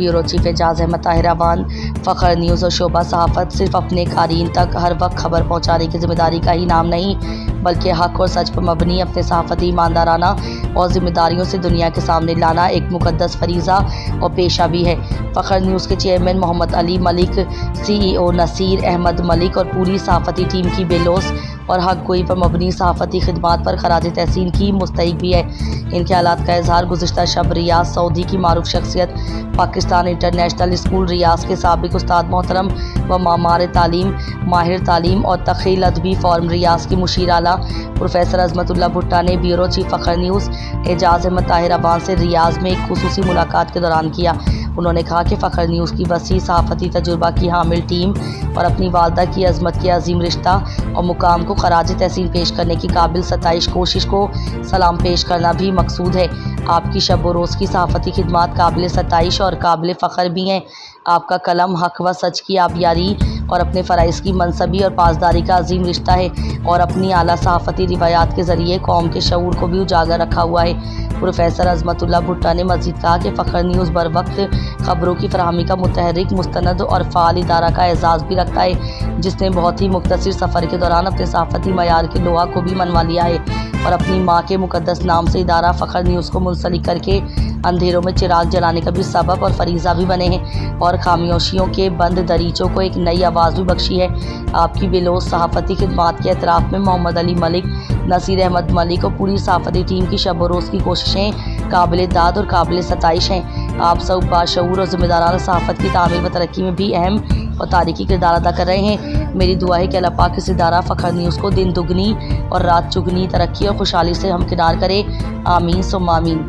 Bureau चीف Ejaz Ahmad Tahir Awan. फ़ख्र news और शोबा सहाफ़त सिर्फ अपने क़ारीन तक हर वक्त खबर पहुँचाने की ज़िम्मेदारी का ही नाम नहीं, बल्कि हक़ और सच पर मबनी अपने सहाफ़ती ईमानदाराना और ज़िम्मेदारियों से दुनिया के सामने लाना एक मुक़द्दस फ़रीज़ा और पेशा भी है। फ़ख्र न्यूज़ के चेयरमैन मोहम्मद अली मलिक, CEO नसीर अहमद मलिक और पूरी सहाफ़ती टीम की बेलौस और हक़ गोई पर मबनी सहाफ़ती खिदमात पर खराज तहसीन की मुस्तहिक़ भी है। इन ख्यालात का इज़हार गुज़िश्ता शब रियाज़ सऊदी की मारूफ शख्सियत, पाकिस्तान इंटरनेशनल स्कूल रियाज़ के साबिक़ उस्ताद मोहतरम व मामार तालीम, माहिर तालीम और तख़ील अदबी फ़ॉर्म रियाज़ की मुशीर आला प्रोफेसर अज़मतुल्लाह भुट्टा ने bureau chief Fakhr news Ejaz Ahmad Tahir Awan से रियाज़ में एक खुसूसी मुलाकात के दौरान किया। उन्होंने कहा कि फ़ख्र न्यूज़ की वसी सहाफ़ती तजुर्बा की हामिल टीम और अपनी वालदा की अज़मत के अजीम रिश्ता और मुकाम को खराज तहसीन पेश करने की काबिल सताइश कोशिश को सलाम पेश करना भी मकसूद है। आपकी शब व रोज़ की सहाफ़ती खिदमात काबिल सताइश और काबिल फ़ख्र भी हैं। आपका कलम हक़ व सच की आबियारी और अपने फ़राइज़ की मनसबी और पासदारी का अजीम रिश्ता है और अपनी आला सहाफ़ती रिवायात के ज़रिए कौम के शऊर को भी उजागर रखा हुआ है। प्रोफेसर अज़मतुल्लाह भुट्टा ने मज़ीद कहा कि फ़ख्र न्यूज़ बर वक्त ख़बरों की फराहमी का मुतहर्रिक, मुस्तनद और फ़ाल इदारा का एजाज़ भी रखता है, जिसने बहुत ही मुख्तसर सफ़र के दौरान अपने सहाफ़ती मयार के लोहा को भी मनवा लिया है और अपनी माँ के मुक़द्दस नाम से इदारा फ़ख्र न्यूज़ को मुंसलिक करके अंधेरों में चिराग जलाने का भी सबब और फरीज़ा भी बने हैं और खामोशियों के बंद दरीचों को एक नई आवाज़ भी बख्शी है। आपकी बेलौस सहाफ़ती खिदमात के एतराफ़ में मोहम्मद अली मलिक, नसीर अहमद मलिक और पूरी सहाफ़ती टीम की शब रोज़ की कोशिशें काबिल दाद और काबिल सताइश हैं। आप सब बाशऊर और ज़िम्मेदाराना सहाफ़त की तामीर व तरक्की में भी अहम और तारीख़ी किरदार अदा कर रहे हैं। मेरी दुआ है कि अल्लाह पाक इस इदारा फ़ख्र न्यूज़ को दिन दुगनी और रात चुगनी तरक्की और खुशहाली से हमकिनार करे। आमीन सुम्मा आमीन।